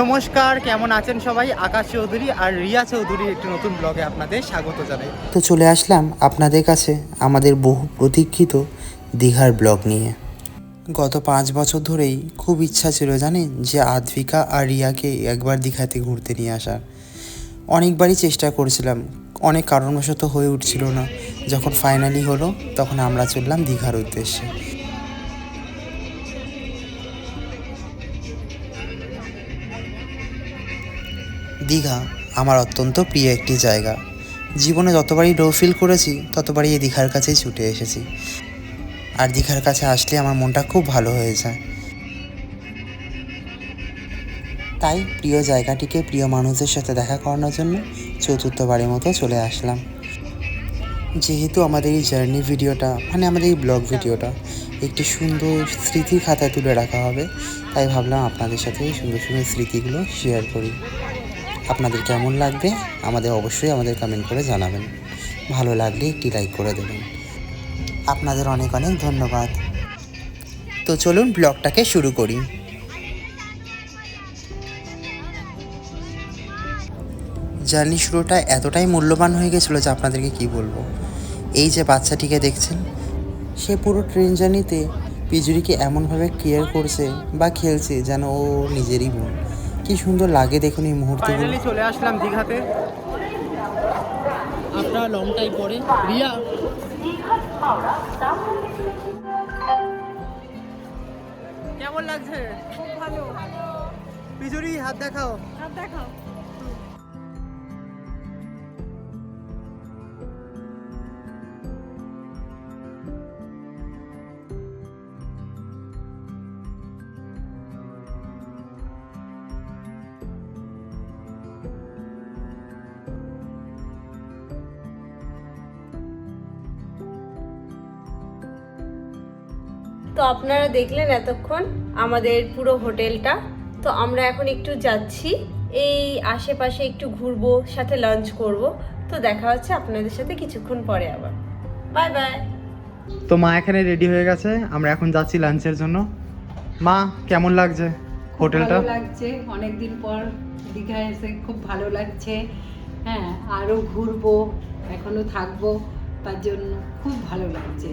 নমস্কার, কেমন আছেন সবাই? আকাশ চৌধুরী আর রিয়া চৌধুরীর একটি নতুন ব্লগে আপনাদের স্বাগত জানাই। তো চলে আসলাম আপনাদের কাছে আমাদের বহু প্রতীক্ষিত দীঘার ব্লগ নিয়ে। গত 5 বছর ধরেই খুব ইচ্ছা ছিল জানেন যে আদ্বিকা আর রিয়াকে একবার দীঘাতে ঘুরতে নিয়ে আসার। অনেকবারই চেষ্টা করেছিলাম, অনেক কারণবশত হয়ে উঠছিল না। যখন ফাইনালি হলো তখন আমরা চললাম দীঘার উদ্দেশ্যে। দীঘা আমার অত্যন্ত প্রিয় একটি জায়গা। জীবনে যতবারই লো ফিল করেছি ততবারই এই দীঘার কাছেই ছুটে এসেছি। আর দীঘার কাছে আসলে আমার মনটা খুব ভালো হয়ে যায়। তাই প্রিয় জায়গাটিকে প্রিয় মানুষদের সাথে দেখা করানোর জন্য চতুর্থবারের মতো চলে আসলাম। যেহেতু আমাদের এই জার্নি ভিডিওটা আমাদের এই ব্লগ ভিডিওটা একটি সুন্দর স্মৃতির খাতায় তুলে রাখা হবে, তাই ভাবলাম আপনাদের সাথে এই সুন্দর সুন্দর স্মৃতিগুলো শেয়ার করি। আপনাদের কেমন লাগবে অবশ্যই আমাদের কমেন্ট করে জানাবেন। ভালো লাগলে একটি লাইক করে দেবেন। আপনাদের অনেক অনেক ধন্যবাদ। তো চলুন ব্লগটাকে শুরু করি। জার্নি শুরুটা এতটাই মূল্যবান হয়ে গেছিলো যে আপনাদেরকে কি বলবো। এই যে বাচ্চাটিকে দেখছেন, সে পুরো ট্রেন জার্নিতে পিজুরিকে এমনভাবে কেয়ার করছে বা খেলছে যেন ও নিজেরই বোন। কি সুন্দর লাগে দেখুন এই মুহূর্তগুলো। ফাইনালি চলে আসলাম দীঘাতে আফটার লং টাইম পরে। রিয়া, কেমন লাগছে? খুব ভালো। পিজুরি, হাত দেখাও। হাত দেখাও। তো আপনারা দেখলেন এতক্ষণ আমাদের পুরো হোটেলটা। তো আমরা এখন একটু যাচ্ছি, এই আশেপাশে একটু ঘুরবো, সাথে লাঞ্চ করব। তো দেখা হচ্ছে আপনাদের সাথে কিছুক্ষণ পরে আবার। Bye bye. তো মা এখানে রেডি হয়ে গেছে, আমরা এখন যাচ্ছি লাঞ্চের জন্য। মা, কেমন লাগছে হোটেলটা? ভালো লাগছে, অনেকদিন পর দীঘায় এসে খুব ভালো লাগছে। হ্যাঁ, আরও ঘুরবো, এখনো থাকবো, তার জন্য খুব ভালো লাগছে।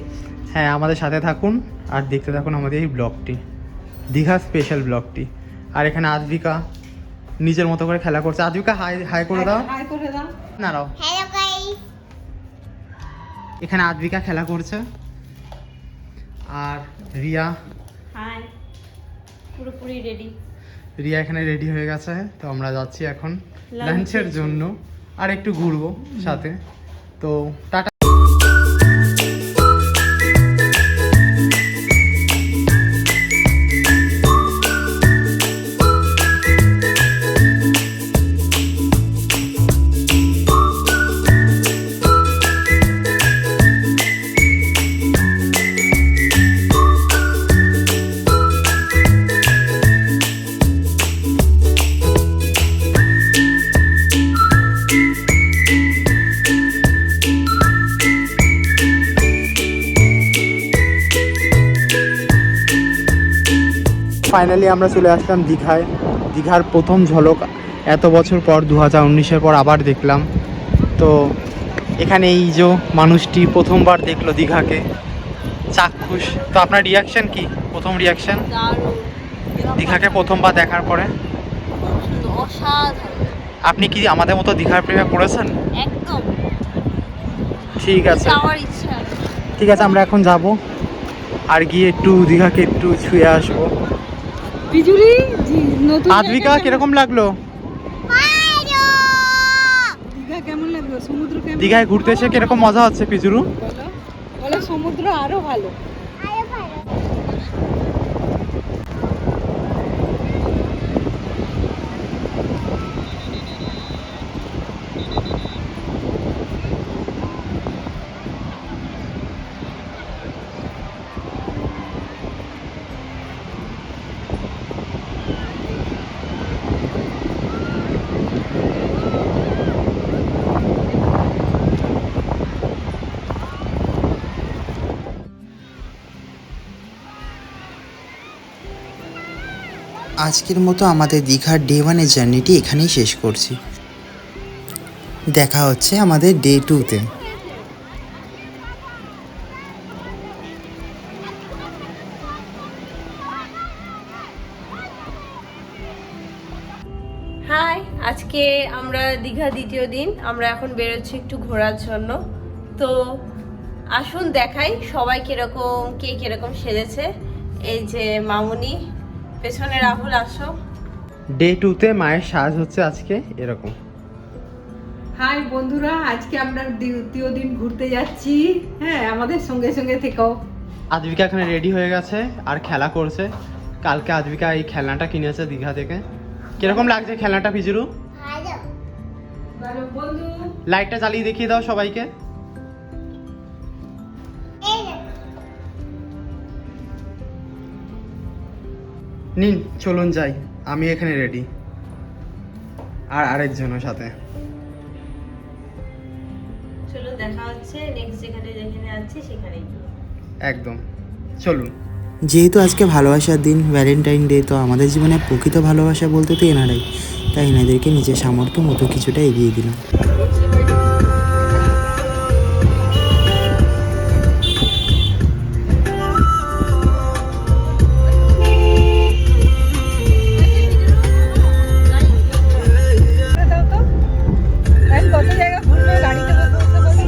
হ্যাঁ, আমাদের সাথে থাকুন আর দেখতে থাকুন আমাদের এই ব্লগটি, দীঘা স্পেশাল ব্লগটি। আর এখানে আদ্বিকা নিজের মতো করে খেলা করছে। আদ্বিকা, হাই হাই করে দাও। হাই করে দাও। না দাও। Hello guys. এখানে আদ্বিকা খেলা করছে আর রিয়া, হাই। পুরোপুরি রেডি। রিয়া এখানে রেডি হয়ে গেছে। তো আমরা যাচ্ছি এখন লাঞ্চের লাঞ্চের জন্য আর একটু ঘুরবো সাথে। তো টাটা। ফাইনালি আমরা চলে আসলাম দীঘায়। দীঘার প্রথম ঝলক এত বছর পর, 2019-এর পর আবার দেখলাম। তো এখানে এই যে মানুষটি প্রথমবার দেখলো দীঘাকে, চাক্ষুষ। তো আপনার রিয়াকশন কি, প্রথম রিয়াকশন দীঘাকে প্রথমবার দেখার পরে? অসাধারণ। আপনি কি আমাদের মতো দীঘার প্রেমে পড়েছেন? একদম। ঠিক আছে, আমার ইচ্ছা। ঠিক আছে, আমরা এখন যাব আর গিয়ে একটু দীঘাকে একটু ছুঁয়ে আসবো। পিজুরি, নতুন আদ্বিকা, কিরকম লাগলো দীঘা? কেমন লাগলো? সমুদ্র কেমন? দীঘায় ঘুরতে এসে কিরকম মজা হচ্ছে পিজুরু? বলো বলো, সমুদ্র আরো ভালো। আজকের মতো আমাদের দীঘার ডে 1-এর জার্নিটি এখানেই শেষ করছি। দেখা হচ্ছে আমাদের ডে 2-তে। হাই, আজকে আমরা দীঘা দ্বিতীয় দিন, আমরা এখন বেরোচ্ছি একটু ঘোরার জন্য। তো আসুন দেখাই সবাই কিরকম, কে কিরকম সেজেছে। এই যে মামুনি, পেছনে রাহুল, আসো। ডে 2-তে মায়ের সাজ হচ্ছে আজকে এরকম। হাই বন্ধুরা, আজকে আমরা দ্বিতীয় দিন ঘুরতে যাচ্ছি। হ্যাঁ, আমাদের সঙ্গে সঙ্গে থেকেও। আদ্বিকা এখানে রেডি হয়ে গেছে আর খেলা করছে। কালকে আদ্বিকা এই খেলনাটা কিনেছে দীঘা থেকে। কিরকম লাগছে খেলনাটা পিজুরু? ভালো বন্ধু। লাইটটা জ্বালিয়ে দেখিয়ে দাও সবাইকে। নিন চলুন যাই, আমি এখানে রেডি, আর আরেকজনের সাথে। চলো দেখা হচ্ছে নেক্সট যেখানে যেখানে আছি সেখানেই। একদম, চলুন। যেহেতু আজকে ভালোবাসার দিন, ভ্যালেন্টাইন ডে, তো আমাদের জীবনে প্রকৃত ভালোবাসা বলতে তো এনারাই, তাই এনাদেরকে নিজের সামর্থ্য মতো কিছুটা এগিয়ে দিলাম। কত জায়গা ঘুরবে গাড়িতে বসে বসে।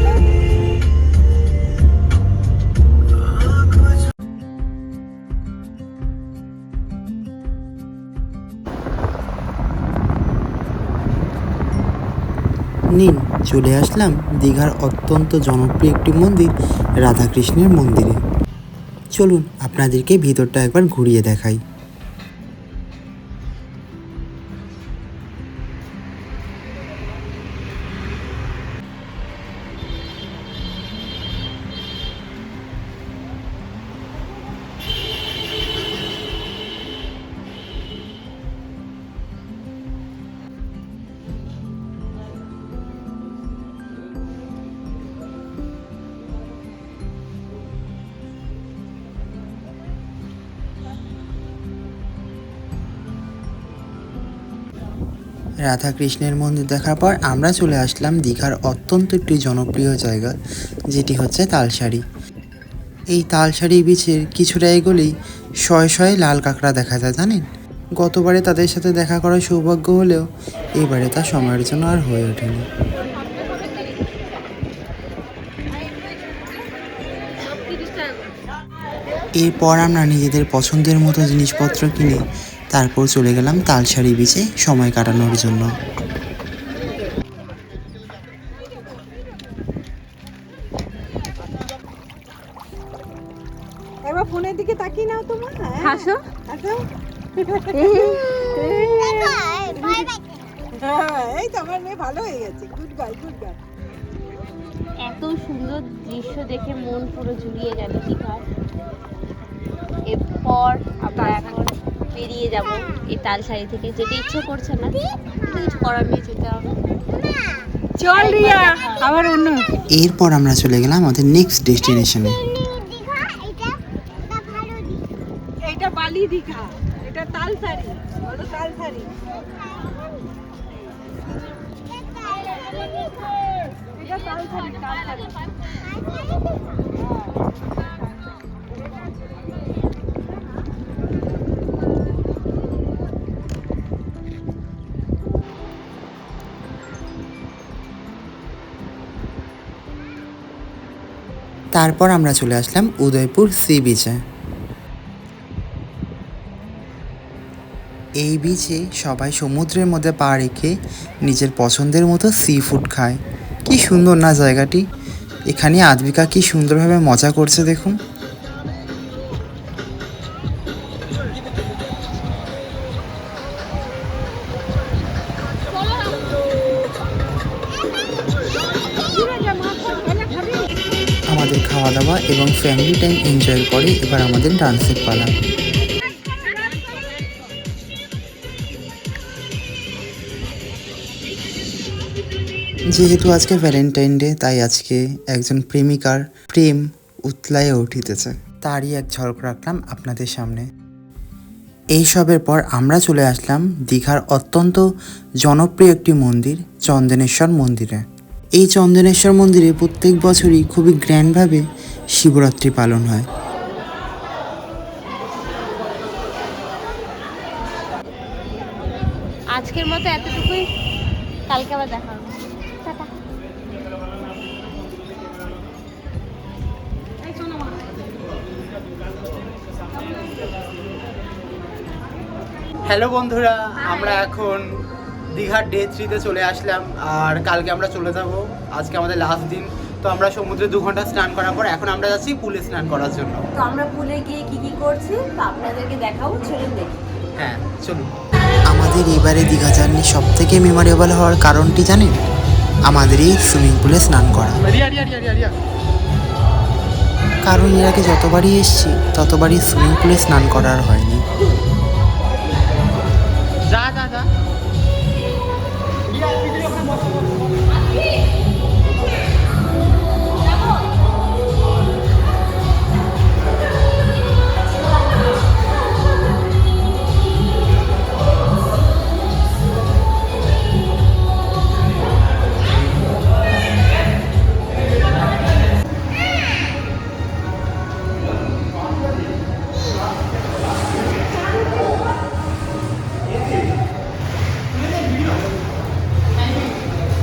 নিন চলে আসলাম দীঘার অত্যন্ত জনপ্রিয় একটি মন্দির, রাধাকৃষ্ণের মন্দিরে। চলুন আপনাদেরকে ভিতরটা একবার ঘুরিয়ে দেখাই। রাধাকৃষ্ণের মন্দির দেখার পর আমরা চলে আসলাম দীঘার অত্যন্ত একটি জনপ্রিয় জায়গা, যেটি হচ্ছে তালসারি। এই তালসারি বিচের কিছুটা এগোলেই শয়ে শয়ে লাল কাঁকড়া দেখা যায়, জানেন? গতবারে তাদের সাথে দেখা করার সৌভাগ্য হলেও এবারে তা সময়ের জন্য আর হয়ে ওঠেনি। এরপর আমরা নিজেদের পছন্দের মতো জিনিসপত্র কিনে তারপর চলে গেলাম তালসারি বিচে সময় কাটানোর জন্য। এবার ফোনের দিকে তাকিয়ে নাও তোমার। হাসো। হাসো। এই তো আমার মেয়ে ভালো হয়ে গেছে। Good girl, good girl. এত সুন্দর দৃশ্য দেখে মন পুরো জুড়িয়ে গেল দীঘার। এরপর আমরা এখন বেরিয়ে যাব এই তালসারি থেকে। যেতে ইচ্ছে করছে না, কিন্তু কিছু করার নেই, যেতে হবে। চল রিয়া, আবার অন্য। এরপর আমরা চলে গেলাম আমাদের নেক্সট ডেস্টিনেশনে। এটা বালি দীঘা, এটা তালসারি। বলো তালসারি। এটা তালসারি, তালসারি। তারপর আমরা চলে আসলাম উদয়পুর সি বিচে। এই বিচে সবাই সমুদ্রের মধ্যে পা রেখে নিজের পছন্দের মতো সি ফুড খায়। কি সুন্দর না জায়গাটি! এখানে আদ্বিকা কি সুন্দরভাবে মজা করছে দেখুন। আমাদের খাওয়া দাওয়া এবং ফ্যামিলি টাইম এনজয় করে এবার আমাদের ডান্সের পালা। যেহেতু আজকে ভ্যালেন্টাইন ডে, তাই আজকে একজন প্রেমিকার প্রেম উতলায়ে উঠিতেছে, তারই এক ঝলক রাখলাম আপনাদের সামনে। এইসবের পর আমরা চলে আসলাম দীঘার অত্যন্ত জনপ্রিয় একটি মন্দির চন্দনেশ্বর মন্দিরে। এই চন্দনেশ্বর মন্দিরে প্রত্যেক বছরই খুবই গ্র্যান্ডভাবে শিবরাত্রি পালন হয়। আজকের মতো এতটুকুই, কালকে আবার দেখা হবে। টাটা। হ্যালো বন্ধুরা, আমরা এখন দীঘার ডে 3-তে চলে আসলাম। আর কালকে আমরা চলে যাব, আজকে আমাদের লাস্ট দিন। তো আমরা সমুদ্রে 2 ঘন্টা স্নান করার পর এখন আমরা যাচ্ছি পুলে স্নান করার জন্য। তো আমরা পুলে গিয়ে কি কি করছি তা আপনাদেরকে দেখাবো, চলুন দেখি। হ্যাঁ চলুন। আমাদের এবারে দীঘা জার্নি সব থেকে মেমোরেবল হওয়ার কারণটি জানেন? আমাদের এই সুইমিং পুলে স্নান করা। কারণ এর আগে যতবারই এসেছি ততবারই সুইমিং পুলে স্নান করার হয়নি। যা যা যা।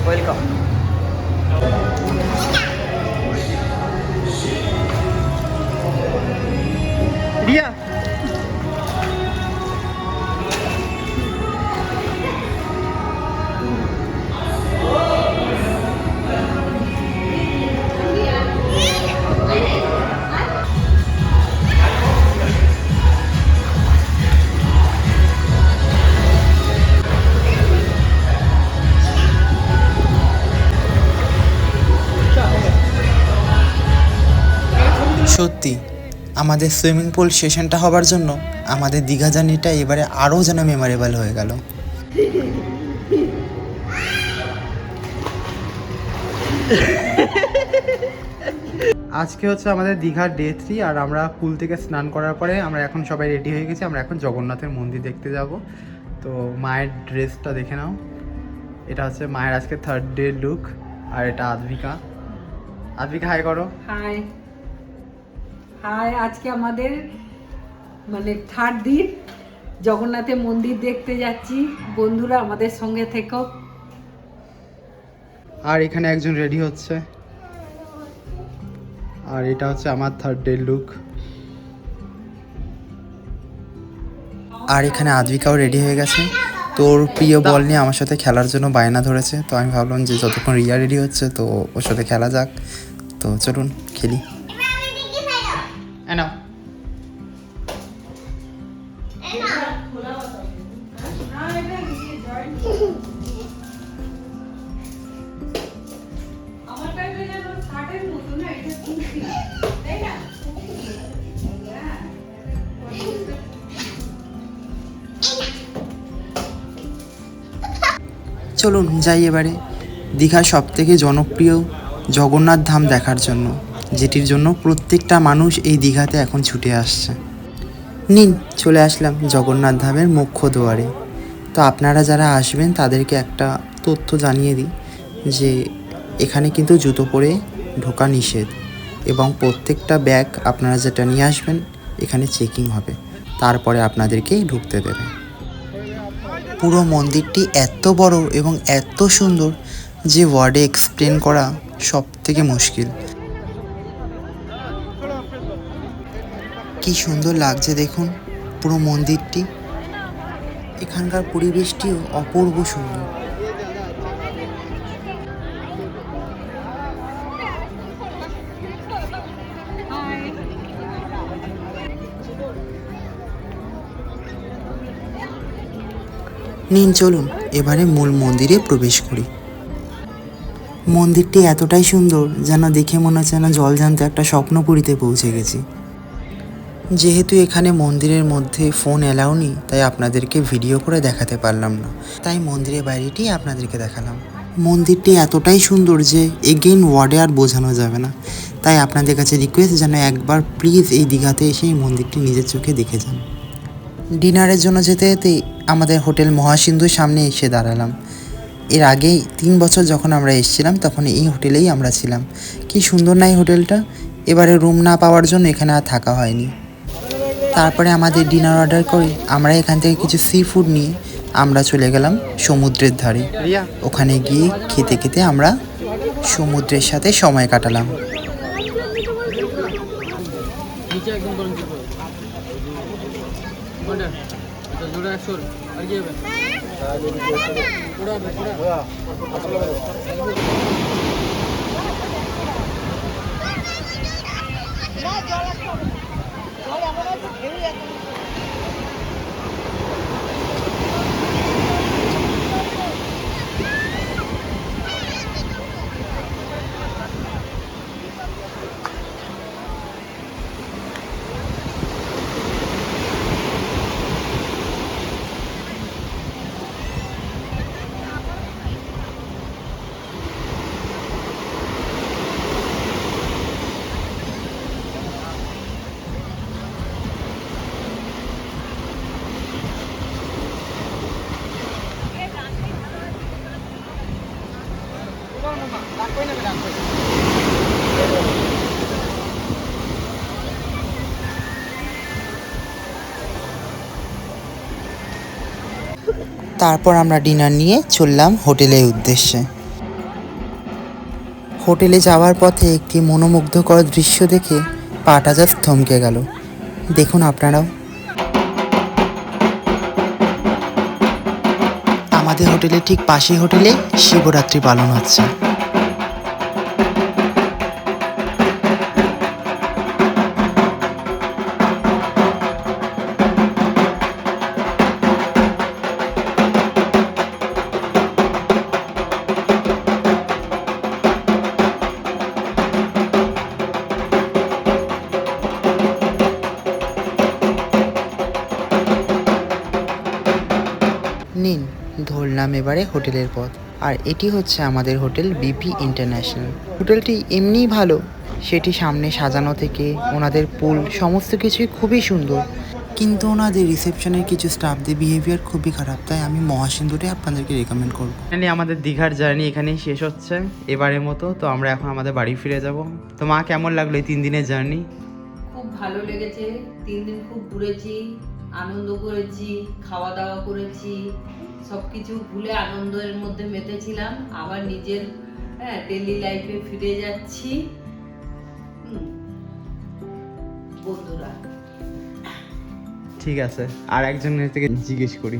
ওয়েলকাম। রিয়া সত্যি আমাদের সুইমিং পুল সেশনটা হবার জন্য আমাদের দীঘা জার্নিটা এবারে আরও যেন মেমোরেবল হয়ে গেল। আজকে হচ্ছে আমাদের দীঘার ডে 3 আর আমরা পুল থেকে স্নান করার পরে আমরা এখন সবাই রেডি হয়ে গেছি। আমরা এখন জগন্নাথের মন্দির দেখতে যাব। তো মায়ের ড্রেসটা দেখে নাও, এটা হচ্ছে মায়ের আজকে 3rd ডে লুক। আর এটা আদ্বিকা। আদ্বিকা হাই করো। Hi hi. আজকে আমাদের মানে 3rd দিন জগন্নাথের মন্দির দেখতে যাচ্ছি। বন্ধুরা আমাদের সঙ্গে থেকো। আর এখানে একজন রেডি হচ্ছে। আর এটা হচ্ছে আমার 3rd ডে লুক। আর এখানে আদ্বিকাও রেডি হয়ে গেছে। তোর প্রিয় বল নিয়ে আমার সাথে খেলার জন্য বায়না ধরেছে। তো আমি ভাবলাম যে যতক্ষণ রিয়া রেডি হচ্ছে তো ওর সাথে খেলা যাক। তো চলুন খেলি। নাও। চলুন যাই এবারে দীঘার সবথেকে জনপ্রিয় জগন্নাথ ধাম দেখার জন্য, যেটির জন্য প্রত্যেকটা মানুষ এই দীঘাতে এখন ছুটে আসছে। নিন চলে আসলাম জগন্নাথ ধামের মুখ্য দুয়ারে। তো আপনারা যারা আসবেন তাদেরকে একটা তথ্য জানিয়ে দিই যে এখানে কিন্তু জুতো পরে ঢোকা নিষেধ, এবং প্রত্যেকটা ব্যাগ আপনারা যেটা নিয়ে আসবেন এখানে চেকিং হবে, তারপরে আপনাদেরকে ঢুকতে দেবে। পুরো মন্দিরটি এত বড় এবং এত সুন্দর যে ওয়ার্ডে এক্সপ্লেন করা সব থেকে মুশকিল। কি সুন্দর লাগছে দেখুন পুরো মন্দিরটি। এখানকার পরিবেশটিও অপূর্ব সুন্দর। নিন চলুন এবারে মূল মন্দিরে প্রবেশ করি। মন্দিরটি এতটাই সুন্দর যেন দেখে মনে হচ্ছে না জলজান্ত একটা স্বপ্নপুরীতে পৌঁছে গেছি। যেহেতু এখানে মন্দিরের মধ্যে ফোন অ্যালাউ নেই, তাই আপনাদেরকে ভিডিও করে দেখাতে পারলাম না, তাই মন্দিরের বাইরেটি আপনাদেরকে দেখালাম। মন্দিরটি এতটাই সুন্দর যে এগেইন ওয়ার্ডে আর বোঝানো যাবে না, তাই আপনাদের কাছে রিকোয়েস্ট যেন একবার প্লিজ এই দীঘাতে এসে এই মন্দিরটি নিজের চোখে দেখে যান। ডিনারের জন্য যেতে যেতেই আমাদের হোটেল মহাসিন্ধুর সামনে এসে দাঁড়ালাম। এর আগেই 3 বছর যখন আমরা এসেছিলাম তখন এই হোটেলেই আমরা ছিলাম। কি সুন্দর না এই হোটেলটা। এবারে রুম না পাওয়ার জন্য এখানে আর থাকা হয়নি। তারপরে আমাদের ডিনার অর্ডার করে আমরা এখান থেকে কিছু সি ফুড নিয়ে আমরা চলে গেলাম সমুদ্রের ধারে। রিয়া ওখানে গিয়ে খেতে খেতে আমরা সমুদ্রের সাথে সময় কাটালাম। তারপর আমরা ডিনার নিয়ে চললাম হোটেলের উদ্দেশ্যে। হোটেলে যাওয়ার পথে একটি মনোমুগ্ধকর দৃশ্য দেখে পাটা জাস্ট থমকে গেল। দেখুন আপনারাও। আমাদের হোটেলের ঠিক পাশেই হোটেলে শিবরাত্রি পালন হচ্ছে। নিন ধরলাম এবারে হোটেলের পথ। আর এটি হচ্ছে আমাদের হোটেল বিপি ইন্টারন্যাশনাল। হোটেলটি এমনিই ভালো, সেটি সামনে সাজানো থেকে ওনাদের পুল সমস্ত কিছুই খুবই সুন্দর, কিন্তু ওনাদের রিসেপশনের কিছু স্টাফদের বিহেভিয়ার খুবই খারাপ। তাই আমি মহাসিন্ধুটাই আপনাদেরকে রেকমেন্ড করব। এখানে আমাদের দীঘার জার্নি এখানেই শেষ হচ্ছে এবারের মতো। তো আমরা এখন আমাদের বাড়ি ফিরে যাব। তো মা, কেমন লাগলো এই 3 দিনের জার্নি? খুব ভালো লেগেছে। 3 দিন খুব ঘুরেছি, আনন্দ করেছি, খাওয়া দাওয়া করেছি, সব কিছু ভুলে আনন্দের মধ্যে মেতেছিলাম। আবার নিজের ডেইলি লাইফে ফিরে যাচ্ছি। বন্ধুরা, ঠিক আছে, আর একজনের থেকে জিজ্ঞেস করি।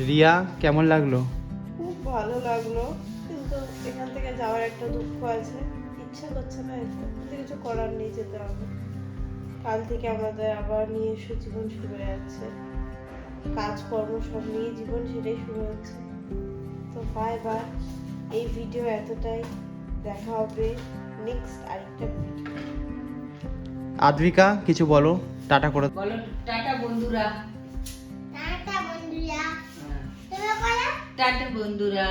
রিয়া, কেমন লাগলো? খুব ভালো লাগলো, কিন্তু এখান থেকে যাওয়ার একটা দুঃখ আছে। ইচ্ছা করছে না, কিন্তু কিছু করার নেই, যেতে হবে। কাল থেকে আমাদের আবার নিজস্ব জীবন শুরু হয়ে যাচ্ছে, কাজকর্ম সব নিয়ে জীবন সেটাই শুরু হচ্ছে। তো বাই বাই, এই ভিডিও এতটাই। দেখা হবে নেক্সট আরেকটা ভিডিও। আদ্রিকা, কিছু বলো, টাটা করে। বলো টাটা বন্ধুরা। টাটা বন্ধুরা।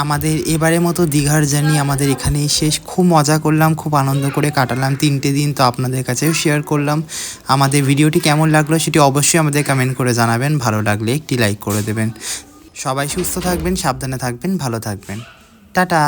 আমাদের এবারের মতো দীঘার জার্নি আমাদের এখানেই শেষ। খুব মজা করলাম, খুব আনন্দ করে কাটালাম 3টে দিন। তো আপনাদের কাছেও শেয়ার করলাম। আমাদের ভিডিওটি কেমন লাগলো সেটি অবশ্যই আমাদের কমেন্ট করে জানাবেন। ভালো লাগলে একটি লাইক করে দেবেন। সবাই সুস্থ থাকবেন, সাবধানে থাকবেন, ভালো থাকবেন। টাটা।